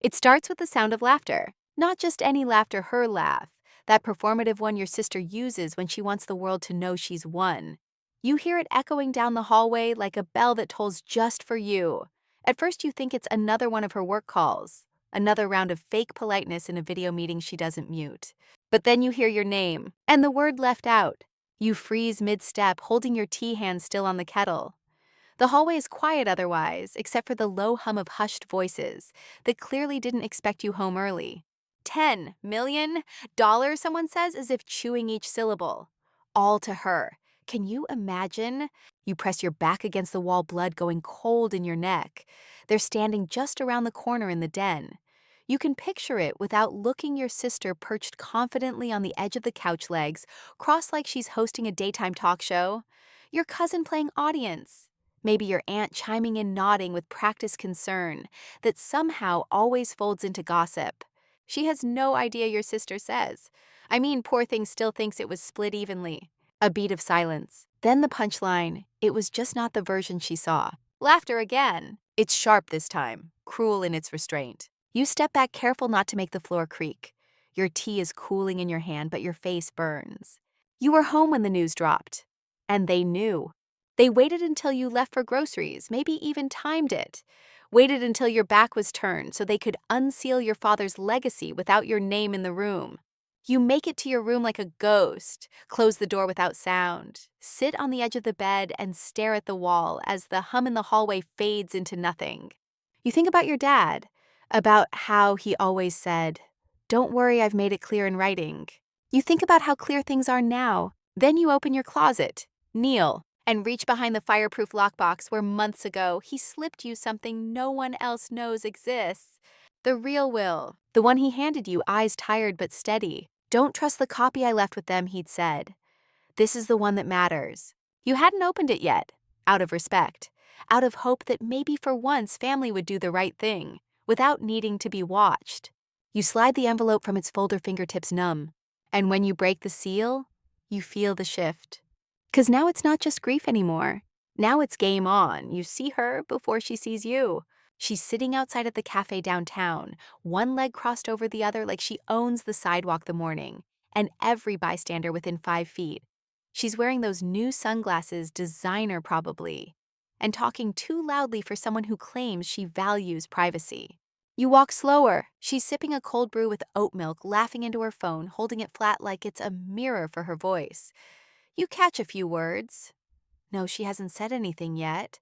It starts with the sound of laughter, not just any laughter, her laugh, that performative one your sister uses when she wants the world to know she's won. You hear it echoing down the hallway like a bell that tolls just for you. At first, you think it's another one of her work calls, another round of fake politeness in a video meeting she doesn't mute. But then you hear your name, and the word left out. You freeze mid-step, holding your tea hand still on the kettle. The hallway is quiet otherwise, except for the low hum of hushed voices that clearly didn't expect you home early. $10 million, someone says, as if chewing each syllable. All to her. Can you imagine? You press your back against the wall, blood going cold in your neck. They're standing just around the corner in the den. You can picture it without looking, your sister perched confidently on the edge of the couch legs, crossed like she's hosting a daytime talk show. Your cousin playing audience. Maybe your aunt chiming in, nodding with practiced concern that somehow always folds into gossip. She has no idea your sister says. I mean, poor thing still thinks it was split evenly. A beat of silence. Then the punchline. It was just not the version she saw. Laughter again. It's sharp this time, cruel in its restraint. You step back, careful not to make the floor creak. Your tea is cooling in your hand, but your face burns. You were home when the news dropped. And they knew. They waited until you left for groceries, maybe even timed it. Waited until your back was turned so they could unseal your father's legacy without your name in the room. You make it to your room like a ghost, close the door without sound, sit on the edge of the bed and stare at the wall as the hum in the hallway fades into nothing. You think about your dad, about how he always said, "Don't worry, I've made it clear in writing." You think about how clear things are now. Then you open your closet, kneel, and reach behind the fireproof lockbox where months ago he slipped you something no one else knows exists. The real will, the one he handed you, eyes tired but steady. "Don't trust the copy I left with them," he'd said. "This is the one that matters." You hadn't opened it yet, out of respect, out of hope that maybe for once family would do the right thing, without needing to be watched. You slide the envelope from its folder, fingertips numb. And when you break the seal, you feel the shift. 'Cause now it's not just grief anymore. Now it's game on. You see her before she sees you. She's sitting outside of the cafe downtown, one leg crossed over the other like she owns the sidewalk the morning, and every bystander within 5 feet. She's wearing those new sunglasses, designer probably, and talking too loudly for someone who claims she values privacy. You walk slower. She's sipping a cold brew with oat milk, laughing into her phone, holding it flat like it's a mirror for her voice. You catch a few words. No, she hasn't said anything yet,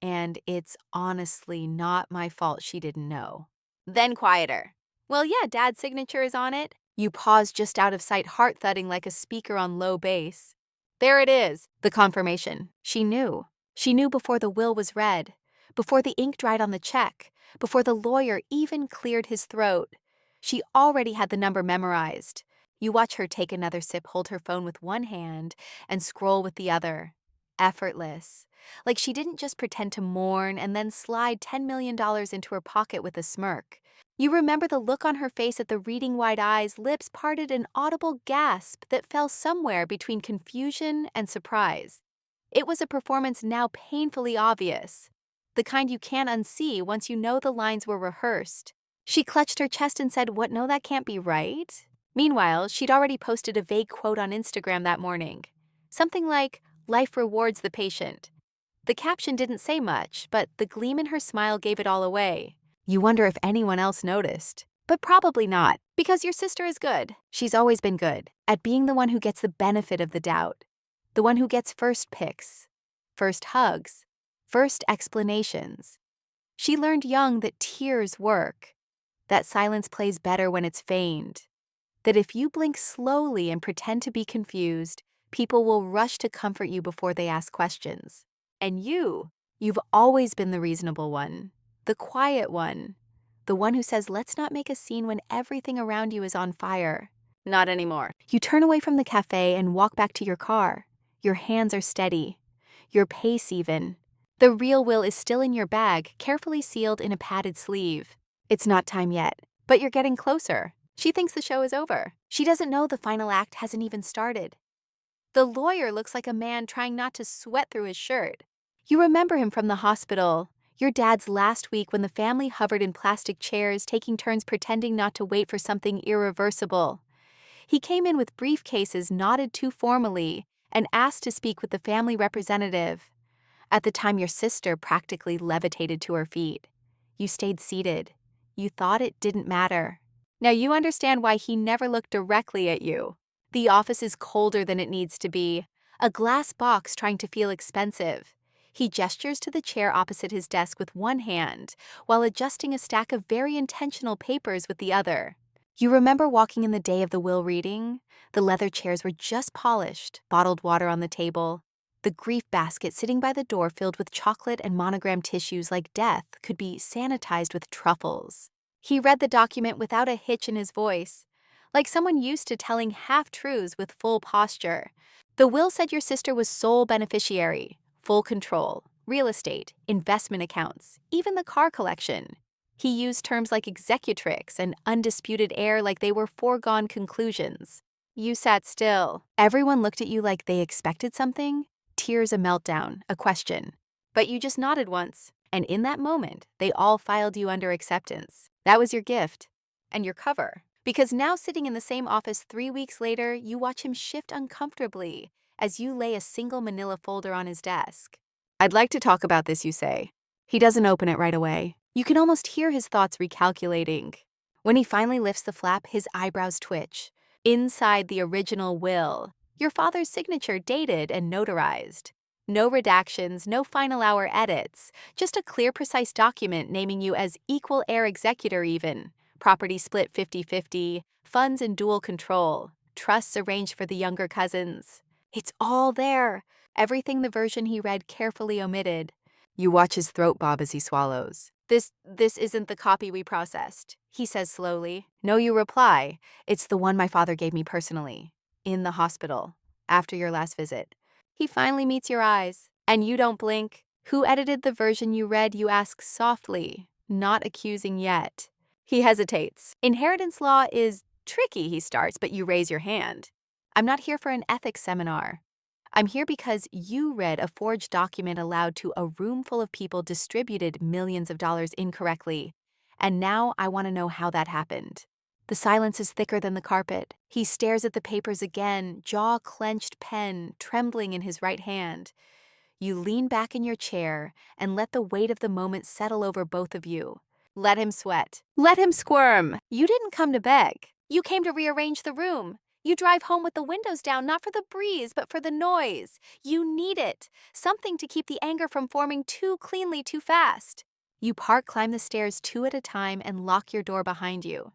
and it's honestly not my fault she didn't know. Then quieter. "Well, yeah, Dad's signature is on it." You pause just out of sight, heart thudding like a speaker on low bass. There it is, the confirmation. She knew. She knew before the will was read, before the ink dried on the check, before the lawyer even cleared his throat. She already had the number memorized. You watch her take another sip, hold her phone with one hand, and scroll with the other. Effortless. Like she didn't just pretend to mourn and then slide $10 million into her pocket with a smirk. You remember the look on her face at the reading wide eyes, lips parted, an audible gasp that fell somewhere between confusion and surprise. It was a performance now painfully obvious, the kind you can't unsee once you know the lines were rehearsed. She clutched her chest and said, "What? No, that can't be right." Meanwhile, she'd already posted a vague quote on Instagram that morning. Something like, "Life rewards the patient." The caption didn't say much, but the gleam in her smile gave it all away. You wonder if anyone else noticed. But probably not, because your sister is good. She's always been good at being the one who gets the benefit of the doubt, the one who gets first picks, first hugs, first explanations. She learned young that tears work, that silence plays better when it's feigned, that if you blink slowly and pretend to be confused, people will rush to comfort you before they ask questions. And you've always been the reasonable one, the quiet one, the one who says, "Let's not make a scene when everything around you is on fire." Not anymore. You turn away from the cafe and walk back to your car. Your hands are steady, your pace even. The real will is still in your bag, carefully sealed in a padded sleeve. It's not time yet, but you're getting closer. She thinks the show is over. She doesn't know the final act hasn't even started. The lawyer looks like a man trying not to sweat through his shirt. You remember him from the hospital, Your dad's last week when the family hovered in plastic chairs, taking turns pretending not to wait for something irreversible. He came in with briefcases knotted too formally and asked to speak with the family representative. At the time, your sister practically levitated to her feet. You stayed seated. You thought it didn't matter. Now you understand why he never looked directly at you. The office is colder than it needs to be, a glass box trying to feel expensive. He gestures to the chair opposite his desk with one hand, while adjusting a stack of very intentional papers with the other. You remember walking in the day of the will reading? The leather chairs were just polished, bottled water on the table. The grief basket sitting by the door filled with chocolate and monogrammed tissues like death could be sanitized with truffles. He read the document without a hitch in his voice, like someone used to telling half-truths with full posture. The will said your sister was sole beneficiary, full control, real estate, investment accounts, even the car collection. He used terms like executrix and undisputed heir like they were foregone conclusions. You sat still. Everyone looked at you like they expected something. Tears, a meltdown, a question. But you just nodded once, and in that moment, they all filed you under acceptance. That was your gift. And your cover. Because now sitting in the same office 3 weeks later, you watch him shift uncomfortably as you lay a single manila folder on his desk. I'd like to talk about this, you say. He doesn't open it right away. You can almost hear his thoughts recalculating. When he finally lifts the flap, his eyebrows twitch. Inside the original will, your father's signature dated and notarized. No redactions, no final hour edits, just a clear, precise document naming you as equal heir executor even. Property split 50-50, funds in dual control, trusts arranged for the younger cousins. It's all there. Everything the version he read carefully omitted. You watch his throat bob as he swallows. This isn't the copy we processed, he says slowly. No, you reply. It's the one my father gave me personally. In the hospital. After your last visit. He finally meets your eyes. And you don't blink. Who edited the version you read, you ask softly, not accusing yet. He hesitates. Inheritance law is tricky, he starts, but you raise your hand. I'm not here for an ethics seminar. I'm here because you read a forged document aloud to a room full of people, distributed millions of dollars incorrectly. And now I want to know how that happened. The silence is thicker than the carpet. He stares at the papers again, jaw clenched, pen trembling in his right hand. You lean back in your chair and let the weight of the moment settle over both of you. Let him sweat. Let him squirm. You didn't come to beg. You came to rearrange the room. You drive home with the windows down, not for the breeze, but for the noise. You need it. Something to keep the anger from forming too cleanly too fast. You climb the stairs 2 at a time and lock your door behind you.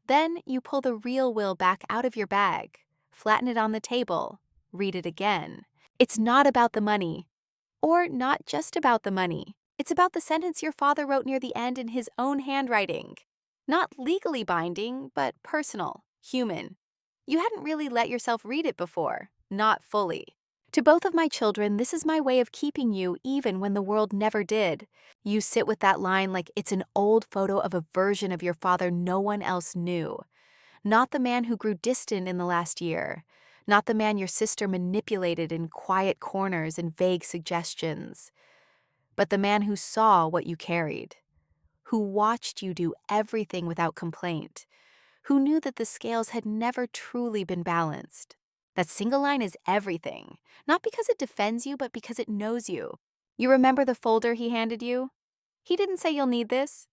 Then you pull the real will back out of your bag, flatten it on the table, read it again. It's not about the money. Or not just about the money. It's about the sentence your father wrote near the end in his own handwriting. Not legally binding, but personal, human. You hadn't really let yourself read it before, not fully. To both of my children, this is my way of keeping you even when the world never did. You sit with that line like it's an old photo of a version of your father no one else knew. Not the man who grew distant in the last year. Not the man your sister manipulated in quiet corners and vague suggestions. But the man who saw what you carried. Who watched you do everything without complaint. Who knew that the scales had never truly been balanced. That single line is everything, not because it defends you, but because it knows you. You remember the folder he handed you? He didn't say you'll need this.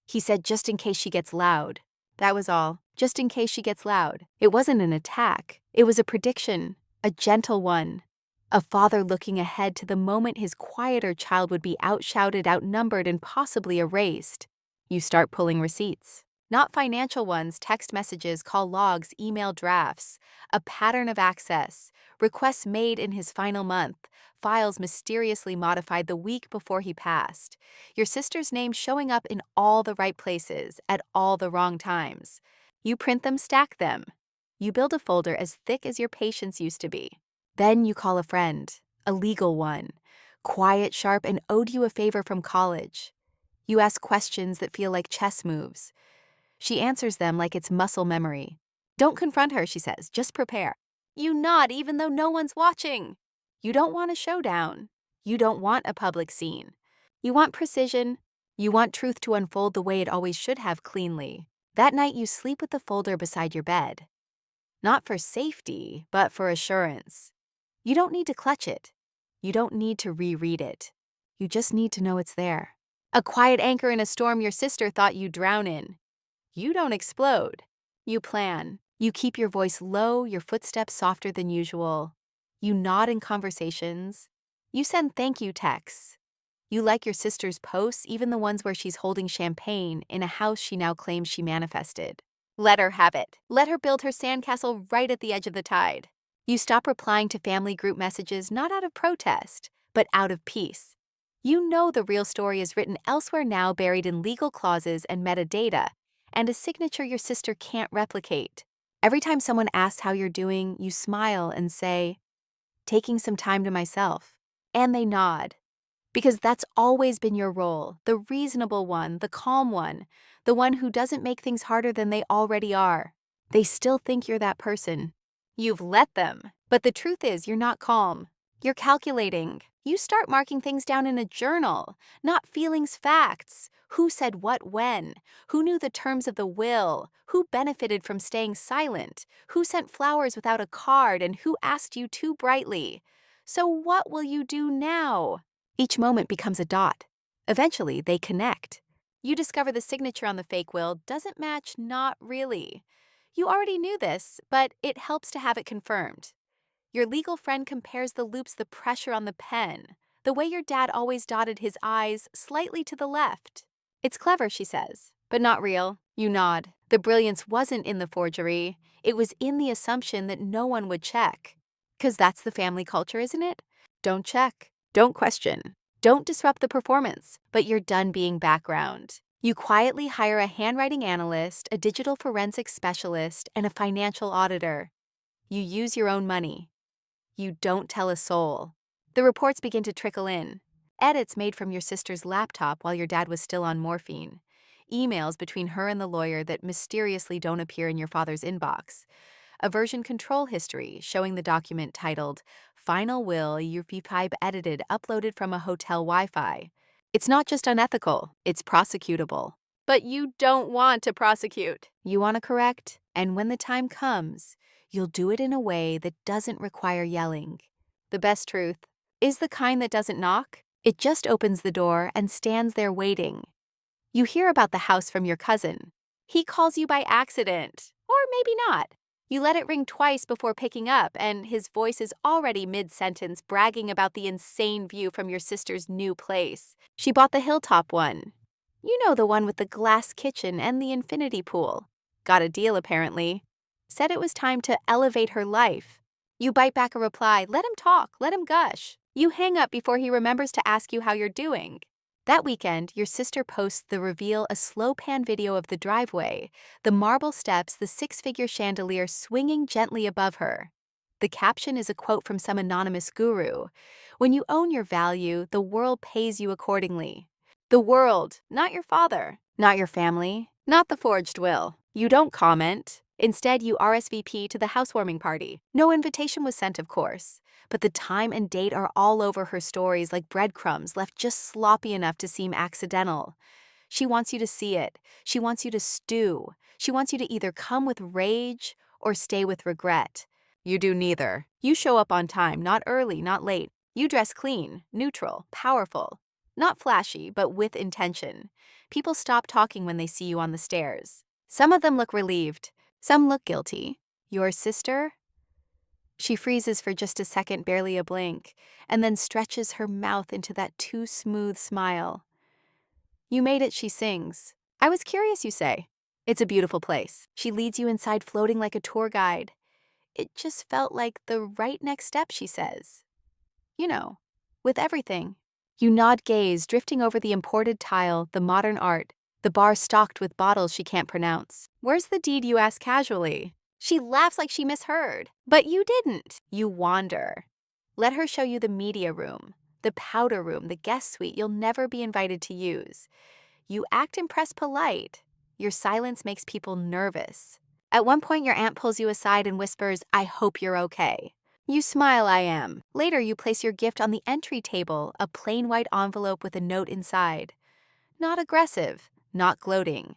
He said just in case she gets loud. That was all, just in case she gets loud. It wasn't an attack. It was a prediction, a gentle one. A father looking ahead to the moment his quieter child would be outshouted, outnumbered, and possibly erased. You start pulling receipts. Not financial ones, text messages, call logs, email drafts. A pattern of access. Requests made in his final month. Files mysteriously modified the week before he passed. Your sister's name showing up in all the right places, at all the wrong times. You print them, stack them. You build a folder as thick as your patience used to be. Then you call a friend, a legal one. Quiet, sharp, and owed you a favor from college. You ask questions that feel like chess moves. She answers them like it's muscle memory. Don't confront her, she says, just prepare. You nod even though no one's watching. You don't want a showdown. You don't want a public scene. You want precision. You want truth to unfold the way it always should have cleanly. That night, you sleep with the folder beside your bed. Not for safety, but for assurance. You don't need to clutch it. You don't need to reread it. You just need to know it's there. A quiet anchor in a storm your sister thought you'd drown in. You don't explode. You plan. You keep your voice low, your footsteps softer than usual. You nod in conversations. You send thank you texts. You like your sister's posts, even the ones where she's holding champagne in a house she now claims she manifested. Let her have it. Let her build her sandcastle right at the edge of the tide. You stop replying to family group messages not out of protest, but out of peace. You know the real story is written elsewhere now, buried in legal clauses and metadata, and a signature your sister can't replicate. Every time someone asks how you're doing, you smile and say, taking some time to myself. And they nod. Because that's always been your role, the reasonable one, the calm one, the one who doesn't make things harder than they already are. They still think you're that person. You've let them. But the truth is, you're not calm. You're calculating. You start marking things down in a journal, not feelings, facts. Who said what when? Who knew the terms of the will? Who benefited from staying silent? Who sent flowers without a card? And who asked you too brightly? So what will you do now? Each moment becomes a dot. Eventually, they connect. You discover the signature on the fake will doesn't match not really. You already knew this, but it helps to have it confirmed. Your legal friend compares the loops, the pressure on the pen, the way your dad always dotted his I's slightly to the left. It's clever, she says, but not real. You nod. The brilliance wasn't in the forgery. It was in the assumption that no one would check. 'Cause that's the family culture, isn't it? Don't check. Don't question. Don't disrupt the performance, but you're done being background. You quietly hire a handwriting analyst, a digital forensics specialist, and a financial auditor. You use your own money. You don't tell a soul. The reports begin to trickle in. Edits made from your sister's laptop while your dad was still on morphine. Emails between her and the lawyer that mysteriously don't appear in your father's inbox. A version control history showing the document titled Final Will UV5 edited uploaded from a hotel Wi-Fi. It's not just unethical, it's prosecutable. But you don't want to prosecute. You want to correct, and when the time comes, you'll do it in a way that doesn't require yelling. The best truth is the kind that doesn't knock. It just opens the door and stands there waiting. You hear about the house from your cousin. He calls you by accident, or maybe not. You let it ring twice before picking up, and his voice is already mid-sentence bragging about the insane view from your sister's new place. She bought the hilltop one. You know, the one with the glass kitchen and the infinity pool. Got a deal, apparently. Said it was time to elevate her life. You bite back a reply, let him talk, let him gush. You hang up before he remembers to ask you how you're doing. That weekend, your sister posts the reveal, a slow pan video of the driveway, the marble steps, the six-figure chandelier swinging gently above her. The caption is a quote from some anonymous guru. When you own your value, the world pays you accordingly. The world, not your father, not your family, not the forged will. You don't comment. Instead, you RSVP to the housewarming party. No invitation was sent, of course, but the time and date are all over her stories like breadcrumbs left just sloppy enough to seem accidental. She wants you to see it. She wants you to stew. She wants you to either come with rage or stay with regret. You do neither. You show up on time, not early, not late. You dress clean, neutral, powerful. Not flashy, but with intention. People stop talking when they see you on the stairs. Some of them look relieved. Some look guilty. Your sister? She freezes for just a second, barely a blink, and then stretches her mouth into that too smooth smile. You made it, she sings. I was curious, you say. It's a beautiful place. She leads you inside, floating like a tour guide. It just felt like the right next step, she says. You know, with everything. You nod, gaze, drifting over the imported tile, the modern art, the bar stocked with bottles she can't pronounce. Where's the deed, you ask casually? She laughs like she misheard. But you didn't. You wander. Let her show you the media room, the powder room, the guest suite you'll never be invited to use. You act impressed, polite. Your silence makes people nervous. At one point, your aunt pulls you aside and whispers, I hope you're okay. You smile, I am. Later, you place your gift on the entry table, a plain white envelope with a note inside. Not aggressive, not gloating.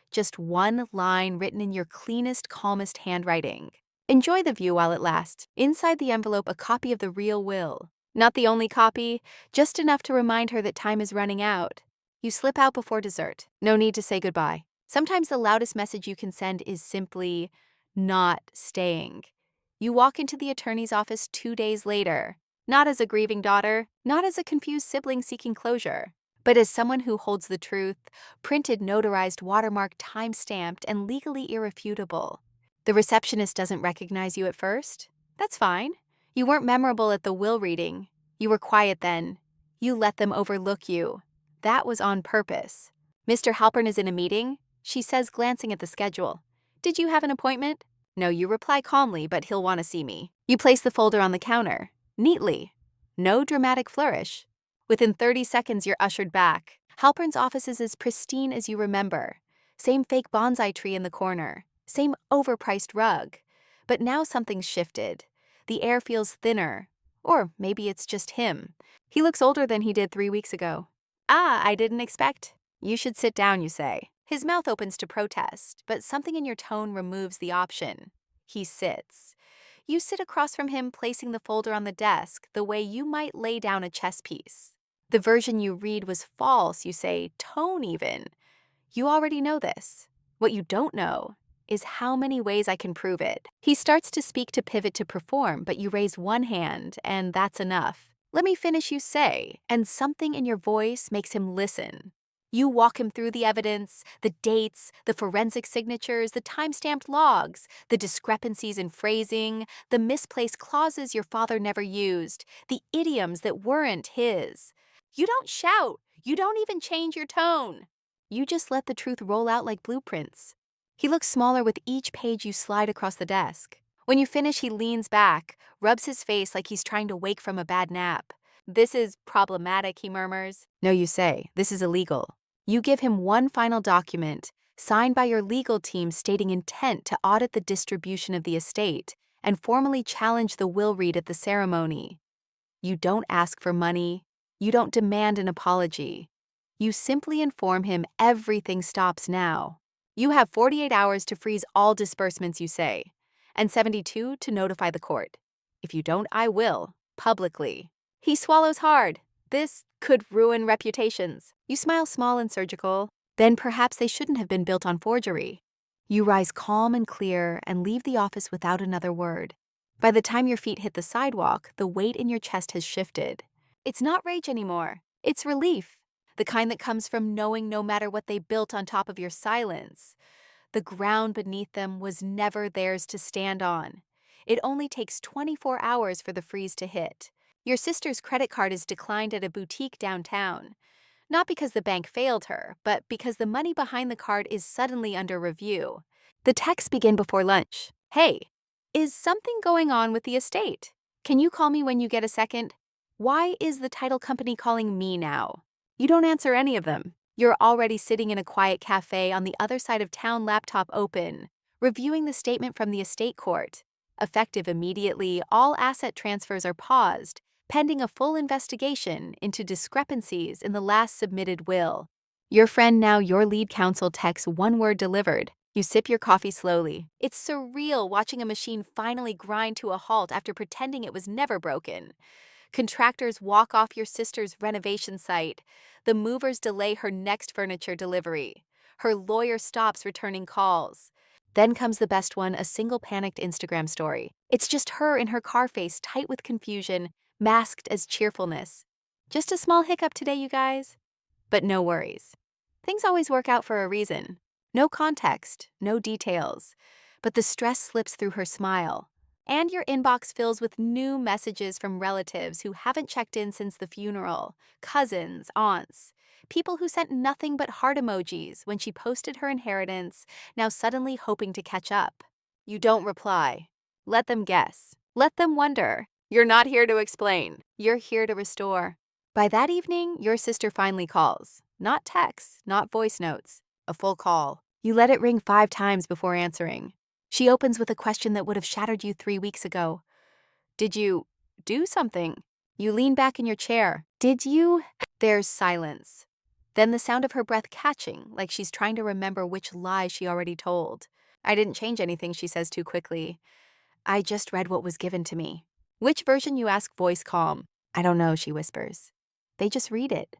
Just one line written in your cleanest, calmest handwriting. Enjoy the view while it lasts. Inside the envelope, a copy of the real will. Not the only copy, just enough to remind her that time is running out. You slip out before dessert. No need to say goodbye. Sometimes the loudest message you can send is simply not staying. You walk into the attorney's office 2 days later, not as a grieving daughter, not as a confused sibling seeking closure, but as someone who holds the truth, printed, notarized, watermarked, time-stamped, and legally irrefutable. The receptionist doesn't recognize you at first. That's fine. You weren't memorable at the will reading. You were quiet then. You let them overlook you. That was on purpose. Mr. Halpern is in a meeting, she says, glancing at the schedule. Did you have an appointment? No, you reply calmly, but he'll want to see me. You place the folder on the counter, neatly. No dramatic flourish. Within 30 seconds, you're ushered back. Halpern's office is as pristine as you remember. Same fake bonsai tree in the corner. Same overpriced rug. But now something's shifted. The air feels thinner. Or maybe it's just him. He looks older than he did 3 weeks ago. Ah, I didn't expect. You should sit down, you say. His mouth opens to protest, but something in your tone removes the option. He sits. You sit across from him, placing the folder on the desk the way you might lay down a chess piece. The version you read was false, you say, tone even. You already know this. What you don't know is how many ways I can prove it. He starts to speak to pivot to perform, but you raise one hand, and that's enough. Let me finish, you say, and something in your voice makes him listen. You walk him through the evidence, the dates, the forensic signatures, the time-stamped logs, the discrepancies in phrasing, the misplaced clauses your father never used, the idioms that weren't his. You don't shout. You don't even change your tone. You just let the truth roll out like blueprints. He looks smaller with each page you slide across the desk. When you finish, he leans back, rubs his face like he's trying to wake from a bad nap. This is problematic, he murmurs. No, you say. This is illegal. You give him one final document, signed by your legal team stating intent to audit the distribution of the estate and formally challenge the will read at the ceremony. You don't ask for money. You don't demand an apology. You simply inform him everything stops now. You have 48 hours to freeze all disbursements, you say, and 72 to notify the court. If you don't, I will, publicly. He swallows hard. This could ruin reputations. You smile small and surgical. Then perhaps they shouldn't have been built on forgery. You rise calm and clear and leave the office without another word. By the time your feet hit the sidewalk, the weight in your chest has shifted. It's not rage anymore. It's relief. The kind that comes from knowing no matter what they built on top of your silence, the ground beneath them was never theirs to stand on. It only takes 24 hours for the freeze to hit. Your sister's credit card is declined at a boutique downtown. Not because the bank failed her, but because the money behind the card is suddenly under review. The texts begin before lunch. Hey, is something going on with the estate? Can you call me when you get a second? Why is the title company calling me now? You don't answer any of them. You're already sitting in a quiet cafe on the other side of town, laptop open, reviewing the statement from the estate court. Effective immediately, all asset transfers are paused, pending a full investigation into discrepancies in the last submitted will. Your friend, now your lead counsel, texts one word delivered. You sip your coffee slowly. It's surreal watching a machine finally grind to a halt after pretending it was never broken. Contractors walk off your sister's renovation site. The movers delay her next furniture delivery. Her lawyer stops returning calls. Then comes the best one, a single panicked Instagram story. It's just her in her car face, tight with confusion, masked as cheerfulness. Just a small hiccup today, you guys. But no worries. Things always work out for a reason. No context, no details. But the stress slips through her smile. And your inbox fills with new messages from relatives who haven't checked in since the funeral, cousins, aunts, people who sent nothing but heart emojis when she posted her inheritance, now suddenly hoping to catch up. You don't reply. Let them guess. Let them wonder. You're not here to explain. You're here to restore. By that evening, your sister finally calls. Not texts, not voice notes. A full call. You let it ring 5 times before answering. She opens with a question that would have shattered you 3 weeks ago. Did you do something? You lean back in your chair. Did you? There's silence. Then the sound of her breath catching, like she's trying to remember which lie she already told. I didn't change anything, she says too quickly. I just read what was given to me. Which version, you ask, voice calm. I don't know, she whispers. They just read it.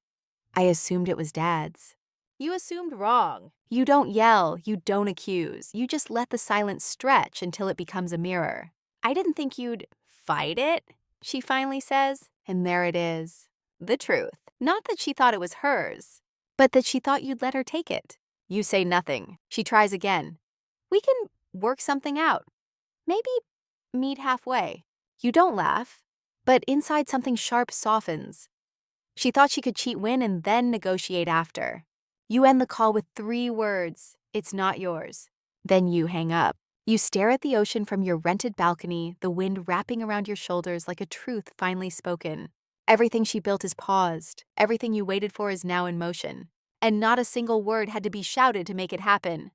I assumed it was Dad's. You assumed wrong. You don't yell, you don't accuse. You just let the silence stretch until it becomes a mirror. I didn't think you'd fight it, she finally says. And there it is. The truth. Not that she thought it was hers, but that she thought you'd let her take it. You say nothing. She tries again. We can work something out. Maybe meet halfway. You don't laugh, but inside something sharp softens. She thought she could cheat win and then negotiate after. You end the call with 3 words. It's not yours. Then you hang up. You stare at the ocean from your rented balcony, the wind wrapping around your shoulders like a truth finally spoken. Everything she built is paused. Everything you waited for is now in motion. And not a single word had to be shouted to make it happen.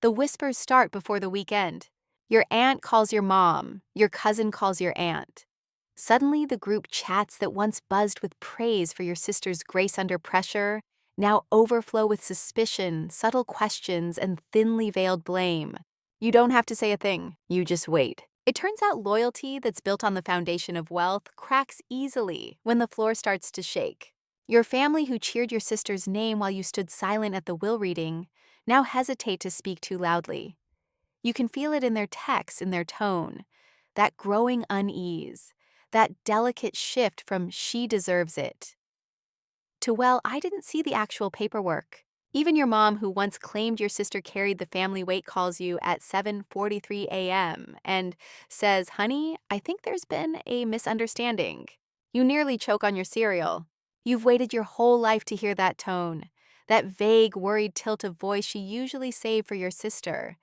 The whispers start before the weekend. Your aunt calls your mom. Your cousin calls your aunt. Suddenly, the group chats that once buzzed with praise for your sister's grace under pressure now overflow with suspicion, subtle questions, and thinly veiled blame. You don't have to say a thing. You just wait. It turns out loyalty that's built on the foundation of wealth cracks easily when the floor starts to shake. Your family who cheered your sister's name while you stood silent at the will reading now hesitate to speak too loudly. You can feel it in their texts, in their tone, that growing unease, that delicate shift from "she deserves it" to "well, I didn't see the actual paperwork." Even your mom, who once claimed your sister carried the family weight, calls you at 7:43 a.m. and says, "Honey, I think there's been a misunderstanding." You nearly choke on your cereal. You've waited your whole life to hear that tone, that vague, worried tilt of voice she usually saved for your sister,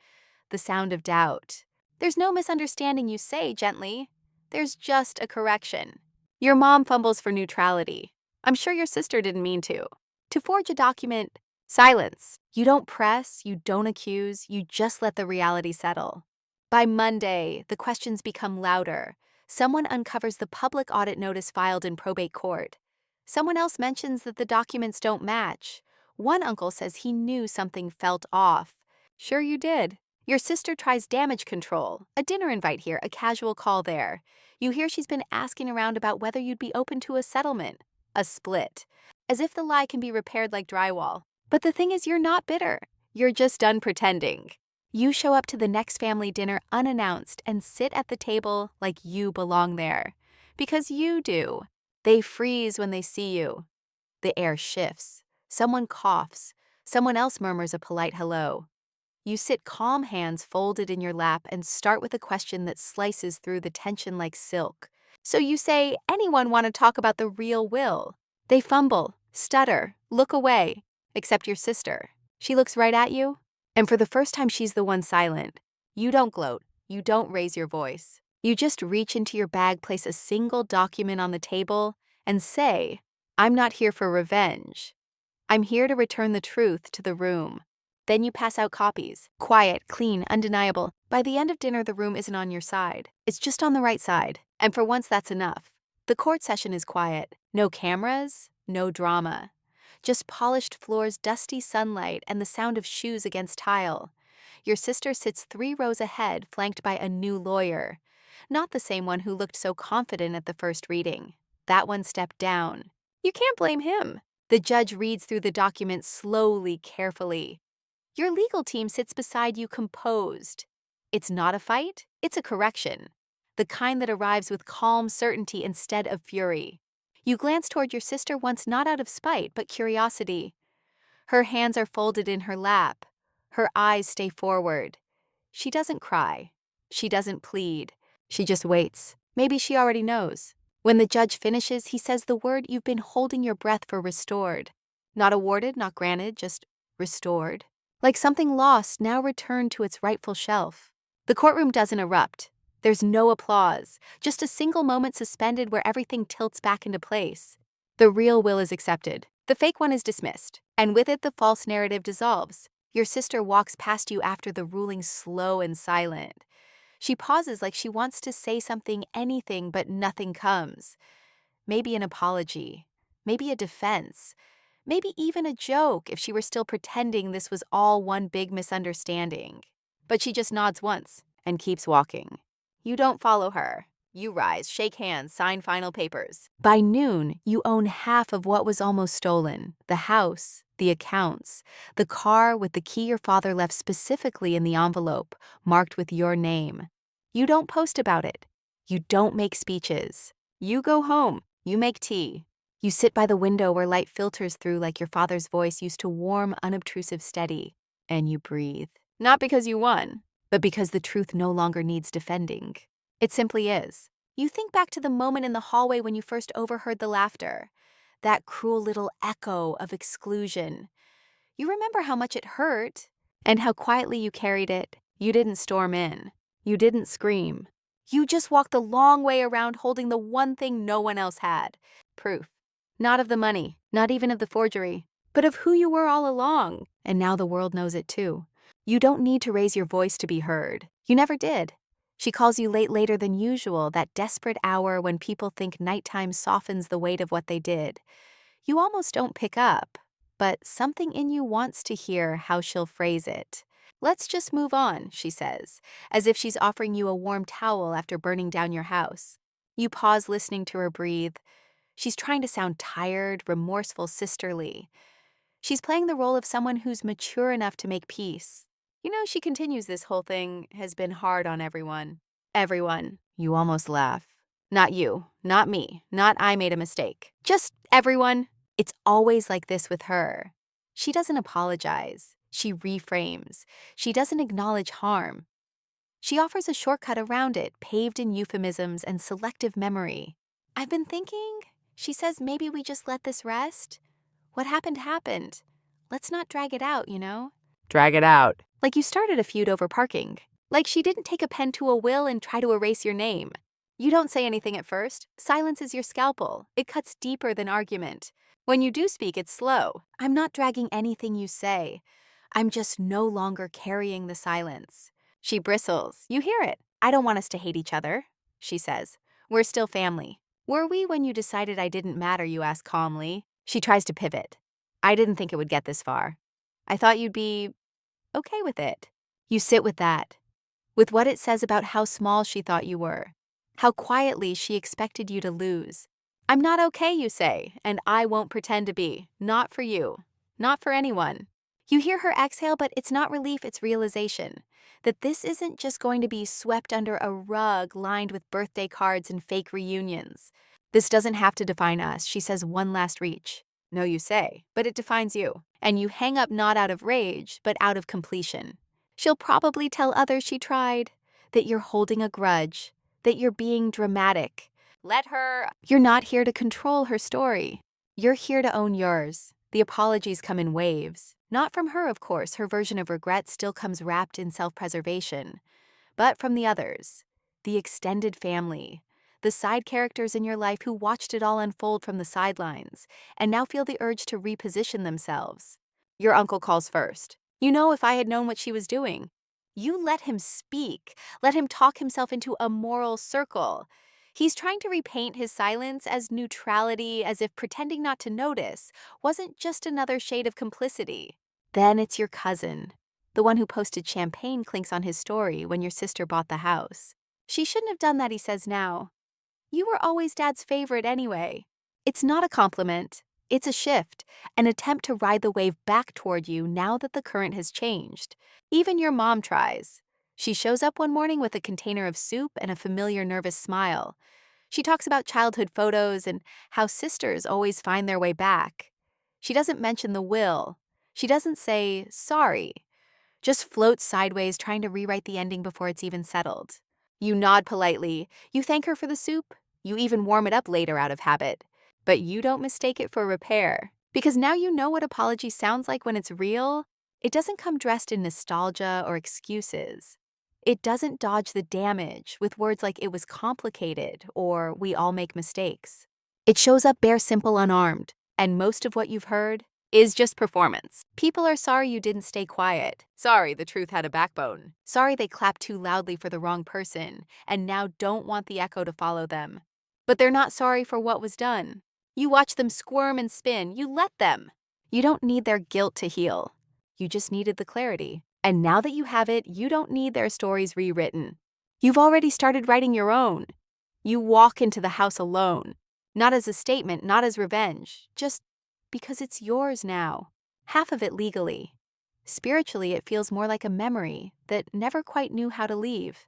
the sound of doubt. There's no misunderstanding, you say gently. There's just a correction. Your mom fumbles for neutrality. I'm sure your sister didn't mean to. To forge a document, silence. You don't press, you don't accuse, you just let the reality settle. By Monday, the questions become louder. Someone uncovers the public audit notice filed in probate court. Someone else mentions that the documents don't match. One uncle says he knew something felt off. Sure you did. Your sister tries damage control, a dinner invite here, a casual call there. You hear she's been asking around about whether you'd be open to a settlement, a split, as if the lie can be repaired like drywall. But the thing is, you're not bitter. You're just done pretending. You show up to the next family dinner unannounced and sit at the table like you belong there. Because you do. They freeze when they see you. The air shifts. Someone coughs. Someone else murmurs a polite hello. You sit calm, hands folded in your lap, and start with a question that slices through the tension like silk. So you say, anyone want to talk about the real will? They fumble, stutter, look away, except your sister. She looks right at you, and for the first time she's the one silent. You don't gloat, you don't raise your voice. You just reach into your bag, place a single document on the table, and say, I'm not here for revenge. I'm here to return the truth to the room. Then you pass out copies. Quiet, clean, undeniable. By the end of dinner, the room isn't on your side. It's just on the right side. And for once, that's enough. The court session is quiet. No cameras, no drama. Just polished floors, dusty sunlight, and the sound of shoes against tile. Your sister sits 3 rows ahead, flanked by a new lawyer. Not the same one who looked so confident at the first reading. That one stepped down. You can't blame him. The judge reads through the document slowly, carefully. Your legal team sits beside you, composed. It's not a fight, it's a correction. The kind that arrives with calm certainty instead of fury. You glance toward your sister once, not out of spite, but curiosity. Her hands are folded in her lap. Her eyes stay forward. She doesn't cry. She doesn't plead. She just waits. Maybe she already knows. When the judge finishes, he says the word you've been holding your breath for: restored. Not awarded, not granted, just restored. Like something lost, now returned to its rightful shelf. The courtroom doesn't erupt. There's no applause, just a single moment suspended where everything tilts back into place. The real will is accepted. The fake one is dismissed. And with it, the false narrative dissolves. Your sister walks past you after the ruling, slow and silent. She pauses like she wants to say something, anything, but nothing comes. Maybe an apology, maybe a defense, maybe even a joke if she were still pretending this was all one big misunderstanding. But she just nods once and keeps walking. You don't follow her. You rise, shake hands, sign final papers. By noon, you own half of what was almost stolen: the house, the accounts, the car with the key your father left specifically in the envelope, marked with your name. You don't post about it. You don't make speeches. You go home. You make tea. You sit by the window where light filters through like your father's voice used to warm, unobtrusive, steady. And you breathe. Not because you won, but because the truth no longer needs defending. It simply is. You think back to the moment in the hallway when you first overheard the laughter. That cruel little echo of exclusion. You remember how much it hurt and how quietly you carried it. You didn't storm in. You didn't scream. You just walked the long way around holding the one thing no one else had: proof. Not of the money, not even of the forgery, but of who you were all along. And now the world knows it too. You don't need to raise your voice to be heard. You never did. She calls you late, later than usual, that desperate hour when people think nighttime softens the weight of what they did. You almost don't pick up, but something in you wants to hear how she'll phrase it. Let's just move on, she says, as if she's offering you a warm towel after burning down your house. You pause, listening to her breathe. She's trying to sound tired, remorseful, sisterly. She's playing the role of someone who's mature enough to make peace. You know, she continues, this whole thing has been hard on everyone. Everyone. You almost laugh. Not you, not me, not I made a mistake. Just everyone. It's always like this with her. She doesn't apologize. She reframes. She doesn't acknowledge harm. She offers a shortcut around it, paved in euphemisms and selective memory. I've been thinking, she says, maybe we just let this rest. What happened happened. Let's not drag it out, you know? Drag it out. Like you started a feud over parking. Like she didn't take a pen to a will and try to erase your name. You don't say anything at first. Silence is your scalpel. It cuts deeper than argument. When you do speak, it's slow. I'm not dragging anything you say. I'm just no longer carrying the silence. She bristles. You hear it. I don't want us to hate each other, she says. We're still family. Were we when you decided I didn't matter, you ask calmly. She tries to pivot. I didn't think it would get this far. I thought you'd be okay with it. You sit with that, with what it says about how small she thought you were, how quietly she expected you to lose. I'm not okay, you say, and I won't pretend to be. Not for you. Not for anyone. You hear her exhale, but it's not relief, it's realization. That this isn't just going to be swept under a rug lined with birthday cards and fake reunions. This doesn't have to define us, she says, one last reach. No, you say, but it defines you. And you hang up not out of rage, but out of completion. She'll probably tell others she tried, that you're holding a grudge, that you're being dramatic. Let her. You're not here to control her story. You're here to own yours. The apologies come in waves. Not from her, of course. Her version of regret still comes wrapped in self-preservation. But from the others, the extended family, the side characters in your life who watched it all unfold from the sidelines and now feel the urge to reposition themselves. Your uncle calls first. You know, if I had known what she was doing. You let him speak, let him talk himself into a moral circle. He's trying to repaint his silence as neutrality, as if pretending not to notice wasn't just another shade of complicity. Then it's your cousin, the one who posted champagne clinks on his story when your sister bought the house. She shouldn't have done that, he says now. You were always Dad's favorite anyway. It's not a compliment. It's a shift, an attempt to ride the wave back toward you now that the current has changed. Even your mom tries. She shows up one morning with a container of soup and a familiar nervous smile. She talks about childhood photos and how sisters always find their way back. She doesn't mention the will. She doesn't say, sorry. Just floats sideways, trying to rewrite the ending before it's even settled. You nod politely. You thank her for the soup. You even warm it up later out of habit. But you don't mistake it for repair. Because now you know what apology sounds like when it's real. It doesn't come dressed in nostalgia or excuses. It doesn't dodge the damage with words like it was complicated or we all make mistakes. It shows up bare, simple, unarmed. And most of what you've heard is just performance. People are sorry you didn't stay quiet. Sorry the truth had a backbone. Sorry they clapped too loudly for the wrong person and now don't want the echo to follow them. But they're not sorry for what was done. You watch them squirm and spin. You let them. You don't need their guilt to heal. You just needed the clarity. And now that you have it, you don't need their stories rewritten. You've already started writing your own. You walk into the house alone. Not as a statement, not as revenge, just because it's yours now. Half of it legally. Spiritually, it feels more like a memory that never quite knew how to leave.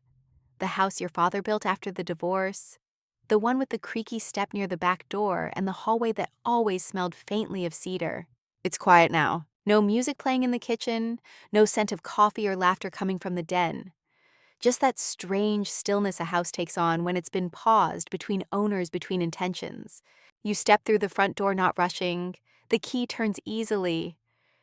The house your father built after the divorce, the one with the creaky step near the back door and the hallway that always smelled faintly of cedar. It's quiet now. No music playing in the kitchen, no scent of coffee or laughter coming from the den. Just that strange stillness a house takes on when it's been paused between owners, between intentions. You step through the front door not rushing. The key turns easily.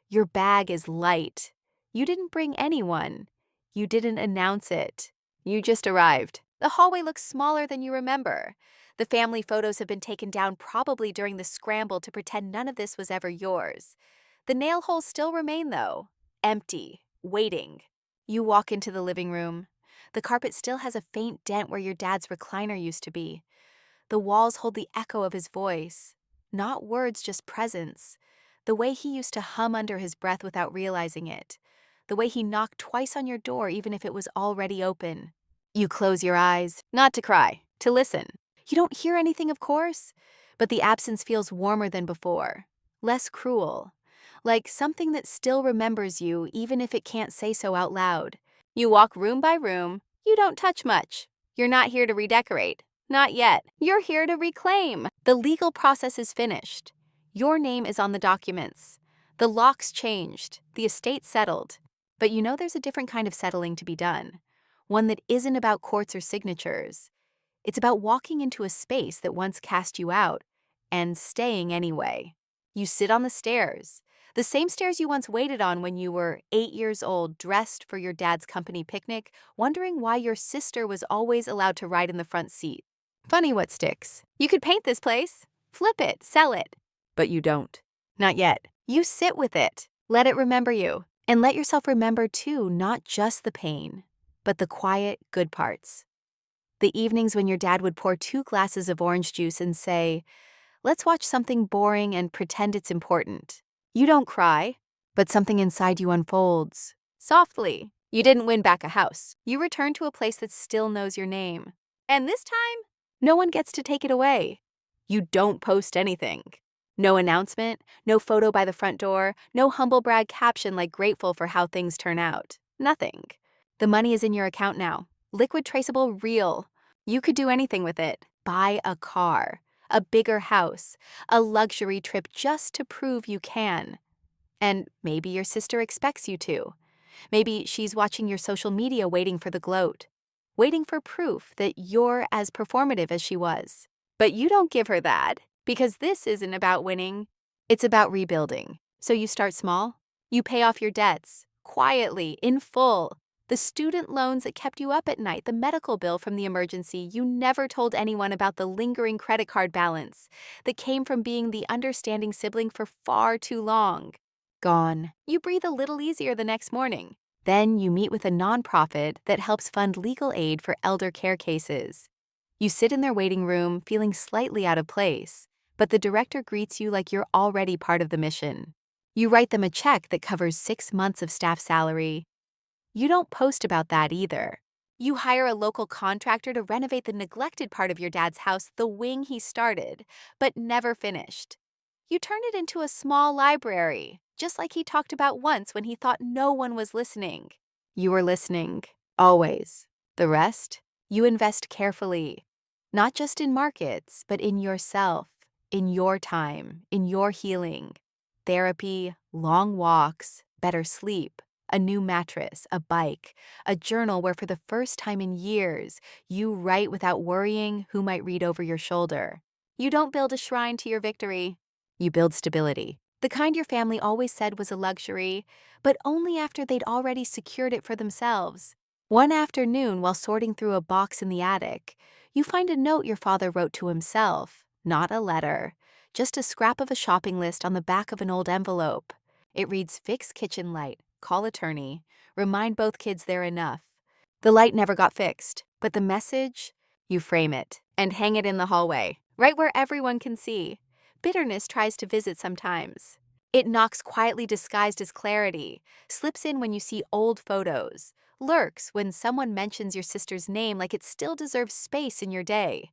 Your bag is light. You didn't bring anyone. You didn't announce it. You just arrived. The hallway looks smaller than you remember. The family photos have been taken down probably during the scramble to pretend none of this was ever yours. The nail holes still remain, though. Empty. Waiting. You walk into the living room. The carpet still has a faint dent where your dad's recliner used to be. The walls hold the echo of his voice. Not words, just presence. The way he used to hum under his breath without realizing it. The way he knocked twice on your door even if it was already open. You close your eyes, not to cry, to listen. You don't hear anything, of course, but the absence feels warmer than before. Less cruel. Like something that still remembers you even if it can't say so out loud. You walk room by room. You don't touch much. You're not here to redecorate. Not yet. You're here to reclaim. The legal process is finished. Your name is on the documents. The locks changed. The estate settled. But you know there's a different kind of settling to be done. One that isn't about courts or signatures. It's about walking into a space that once cast you out and staying anyway. You sit on the stairs. The same stairs you once waited on when you were 8 years old, dressed for your dad's company picnic, wondering why your sister was always allowed to ride in the front seat. Funny what sticks. You could paint this place, flip it, sell it. But you don't. Not yet. You sit with it. Let it remember you. And let yourself remember, too, not just the pain, but the quiet, good parts. The evenings when your dad would pour 2 glasses of orange juice and say, "Let's watch something boring and pretend it's important." You don't cry, but something inside you unfolds. Softly. You didn't win back a house. You return to a place that still knows your name. And this time, no one gets to take it away. You don't post anything. No announcement, no photo by the front door, no humble brag caption like grateful for how things turn out. Nothing. The money is in your account now. Liquid, traceable, real. You could do anything with it. Buy a car. A bigger house, a luxury trip just to prove you can. And maybe your sister expects you to. Maybe she's watching your social media waiting for the gloat, waiting for proof that you're as performative as she was. But you don't give her that, because this isn't about winning. It's about rebuilding. So you start small. You pay off your debts, quietly, in full. The student loans that kept you up at night, the medical bill from the emergency you never told anyone about, the lingering credit card balance that came from being the understanding sibling for far too long. Gone. You breathe a little easier the next morning. Then you meet with a nonprofit that helps fund legal aid for elder care cases. You sit in their waiting room feeling slightly out of place, but the director greets you like you're already part of the mission. You write them a check that covers 6 months of staff salary. You don't post about that either. You hire a local contractor to renovate the neglected part of your dad's house, the wing he started, but never finished. You turn it into a small library, just like he talked about once when he thought no one was listening. You were listening, always. The rest, you invest carefully, not just in markets, but in yourself, in your time, in your healing. Therapy, long walks, better sleep. A new mattress, a bike, a journal where for the first time in years, you write without worrying who might read over your shoulder. You don't build a shrine to your victory. You build stability. The kind your family always said was a luxury, but only after they'd already secured it for themselves. One afternoon, while sorting through a box in the attic, you find a note your father wrote to himself, not a letter, just a scrap of a shopping list on the back of an old envelope. It reads, "Fix kitchen light, call attorney, remind both kids they're enough." The light never got fixed, but the message? You frame it and hang it in the hallway, right where everyone can see. Bitterness tries to visit sometimes. It knocks quietly disguised as clarity, slips in when you see old photos, lurks when someone mentions your sister's name like it still deserves space in your day.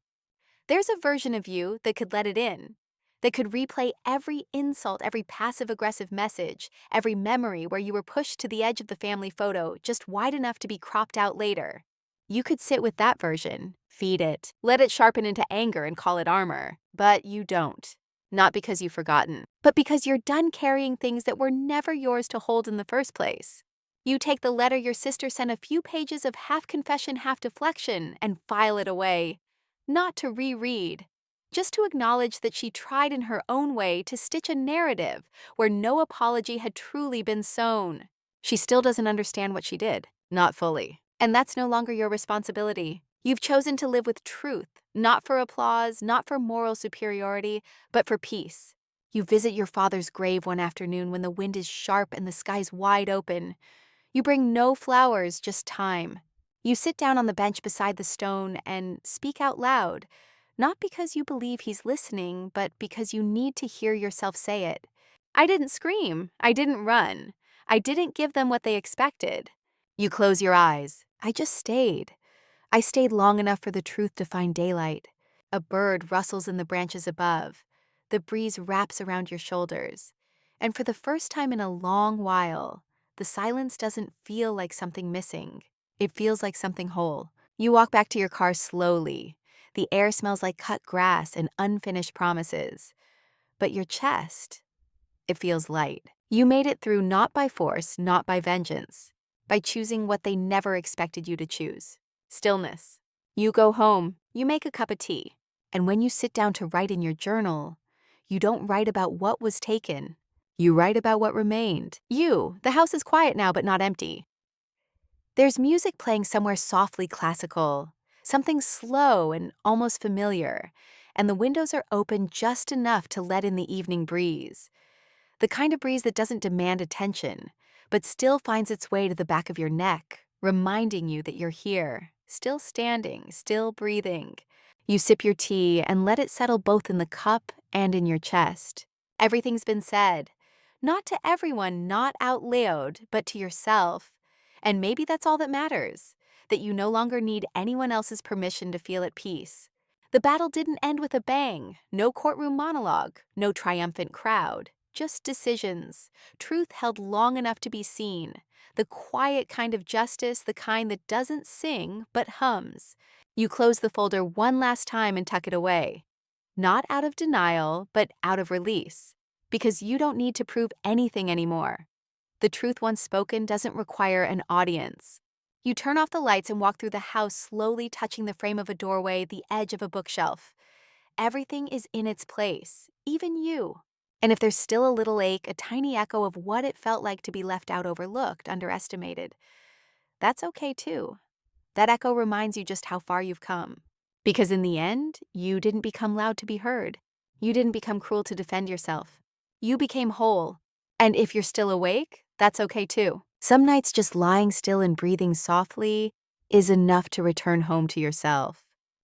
There's a version of you that could let it in, that could replay every insult, every passive-aggressive message, every memory where you were pushed to the edge of the family photo just wide enough to be cropped out later. You could sit with that version, feed it, let it sharpen into anger and call it armor, but you don't. Not because you've forgotten, but because you're done carrying things that were never yours to hold in the first place. You take the letter your sister sent, a few pages of half confession, half deflection, and file it away. Not to reread, just to acknowledge that she tried in her own way to stitch a narrative where no apology had truly been sown. She still doesn't understand what she did, not fully. And that's no longer your responsibility. You've chosen to live with truth, not for applause, not for moral superiority, but for peace. You visit your father's grave one afternoon when the wind is sharp and the sky's wide open. You bring no flowers, just time. You sit down on the bench beside the stone and speak out loud, not because you believe he's listening, but because you need to hear yourself say it. I didn't scream. I didn't run. I didn't give them what they expected. You close your eyes. I just stayed. I stayed long enough for the truth to find daylight. A bird rustles in the branches above. The breeze wraps around your shoulders. And for the first time in a long while, the silence doesn't feel like something missing. It feels like something whole. You walk back to your car slowly. The air smells like cut grass and unfinished promises. But your chest, it feels light. You made it through not by force, not by vengeance, by choosing what they never expected you to choose. Stillness. You go home, you make a cup of tea, and when you sit down to write in your journal, you don't write about what was taken. You write about what remained. The house is quiet now, but not empty. There's music playing somewhere softly classical, something slow and almost familiar, and the windows are open just enough to let in the evening breeze. The kind of breeze that doesn't demand attention, but still finds its way to the back of your neck, reminding you that you're here, still standing, still breathing. You sip your tea and let it settle both in the cup and in your chest. Everything's been said. Not to everyone, not out loud, but to yourself. And maybe that's all that matters, that you no longer need anyone else's permission to feel at peace. The battle didn't end with a bang, no courtroom monologue, no triumphant crowd, just decisions, truth held long enough to be seen, the quiet kind of justice, the kind that doesn't sing but hums. You close the folder one last time and tuck it away, not out of denial, but out of release, because you don't need to prove anything anymore. The truth once spoken doesn't require an audience. You turn off the lights and walk through the house, slowly touching the frame of a doorway, the edge of a bookshelf. Everything is in its place, even you. And if there's still a little ache, a tiny echo of what it felt like to be left out, overlooked, underestimated, that's okay too. That echo reminds you just how far you've come. Because in the end, you didn't become loud to be heard. You didn't become cruel to defend yourself. You became whole. And if you're still awake, that's okay too. Some nights just lying still and breathing softly is enough to return home to yourself.